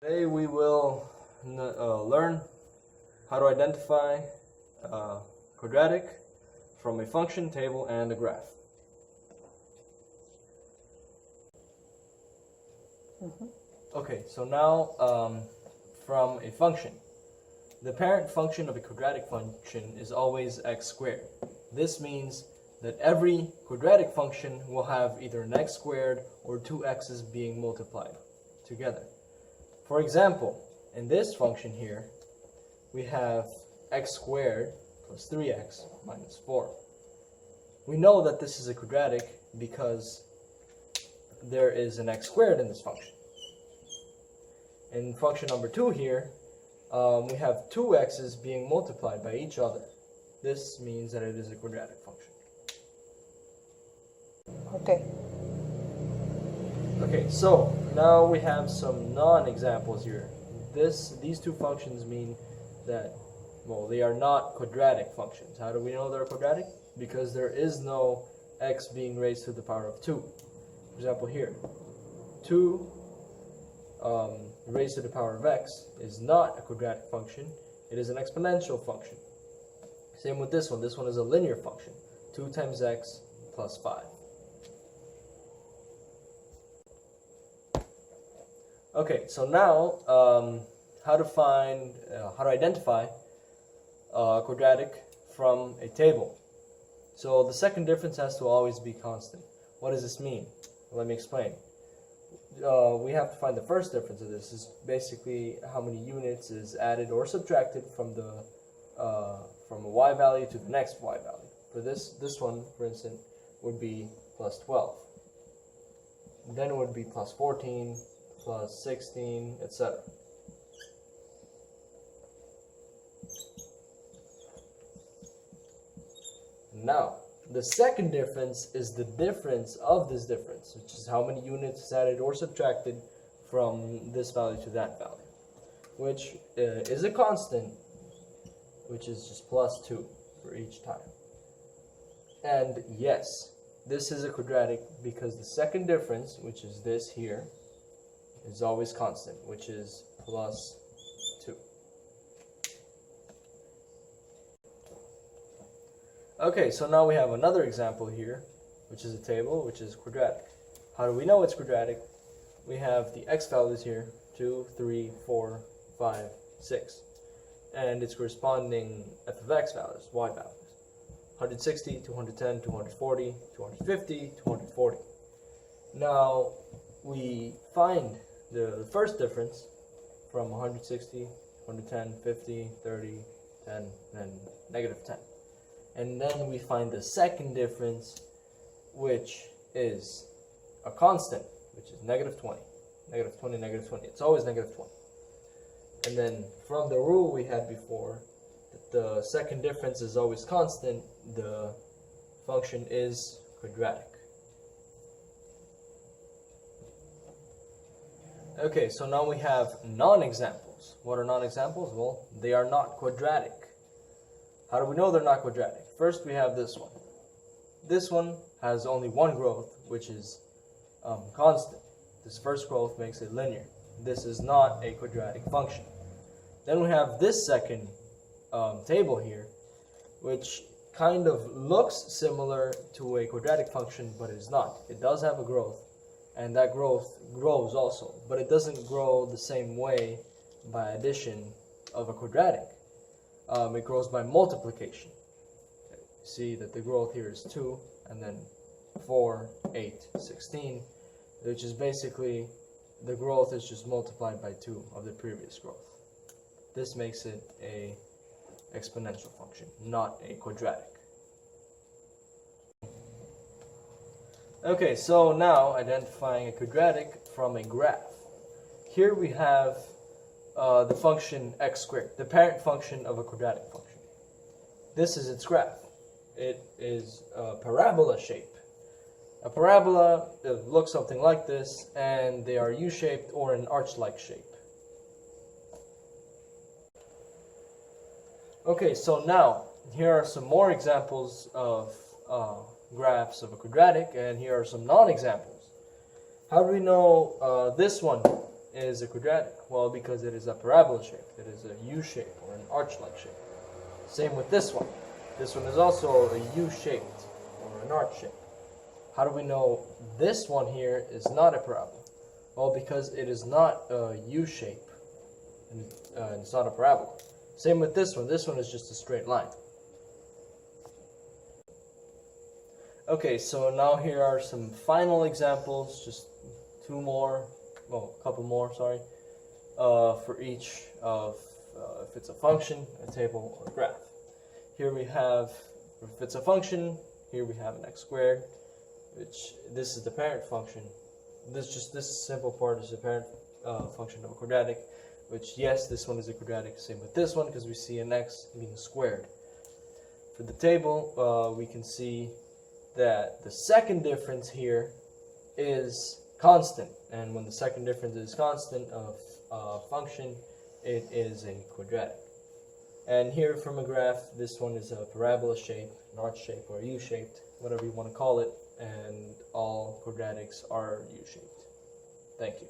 Today we will learn how to identify quadratic from a function, table, and a graph. Okay, so now from a function. The parent function of a quadratic function is always x squared. This means that every quadratic function will have either an x squared or two x's being multiplied together. For example, in this function here, we have x squared plus 3x minus 4. We know that this is a quadratic because there is an x squared in this function. In function number 2 here, we have two x's being multiplied by each other. This means that it is a quadratic function. Okay, so now we have some non-examples here. These two functions mean that, well, they are not quadratic functions. How do we know they're quadratic? Because there is no x being raised to the power of 2. For example here, 2 raised to the power of x is not a quadratic function, it is an exponential function. Same with this one. This one is a linear function, 2 times x plus 5. Okay, so now how to identify a quadratic from a table. So the second difference has to always be constant. What does this mean? Let me explain. We have to find the first difference of this. Is basically how many units is added or subtracted from a y value to the next y value. For this one, for instance, would be plus 12. Then it would be plus 14, plus 16, etc. Now, the second difference is the difference of this difference, which is how many units is added or subtracted from this value to that value, which is a constant, which is just plus 2 for each time. And yes, this is a quadratic because the second difference, which is this here, is always constant, which is plus 2. Okay, so now we have another example here, which is a table, which is quadratic. How do we know it's quadratic? We have the x values here, 2, 3, 4, 5, 6. And its corresponding f of x values, y values. 160, 210, 240, 250, 240. Now, we find the first difference from 160, 110, 50, 30, 10, and negative 10. And then we find the second difference, which is a constant, which is negative 20. Negative 20, negative 20. It's always negative 20. And then from the rule we had before, that the second difference is always constant, the function is quadratic. Okay, so now we have non-examples. What are non-examples? Well, they are not quadratic. How do we know they're not quadratic? First, we have this one. This one has only one growth, which is constant. This first growth makes it linear. This is not a quadratic function. Then we have this second table here, which kind of looks similar to a quadratic function, but it is not. It does have a growth, and that growth grows also, but it doesn't grow the same way by addition of a quadratic. It grows by multiplication. See that the growth here is 2, and then 4, 8, 16, which is basically the growth is just multiplied by 2 of the previous growth. This makes it a exponential function, not a quadratic. Okay, so now identifying a quadratic from a graph. Here we have the function x squared, the parent function of a quadratic function. This is its graph. It is a parabola shape. A parabola looks something like this, and they are U-shaped or an arch-like shape. Okay, so now here are some more examples of graphs of a quadratic, and here are some non-examples. How do we know this one is a quadratic? Well, because it is a parabola shape. It is a U shape or an arch-like shape. Same with this one. This one is also a U-shaped or an arch shape. How do we know this one here is not a parabola? Well, because it is not a U shape and it's not a parabola. Same with this one. This one is just a straight line. Okay, so now here are some final examples, just two more, well, a couple more, sorry, for each of, if it's a function, a table, or a graph. Here we have, if it's a function, here we have an x squared, which this is the parent function. This simple part is the parent function of a quadratic, which yes, this one is a quadratic. Same with this one because we see an x being squared. For the table, we can see that the second difference here is constant, and when the second difference is constant of a function, it is a quadratic. And here from a graph, this one is a parabola shape, an arch shape, or U-shaped, whatever you want to call it, and all quadratics are U-shaped. Thank you.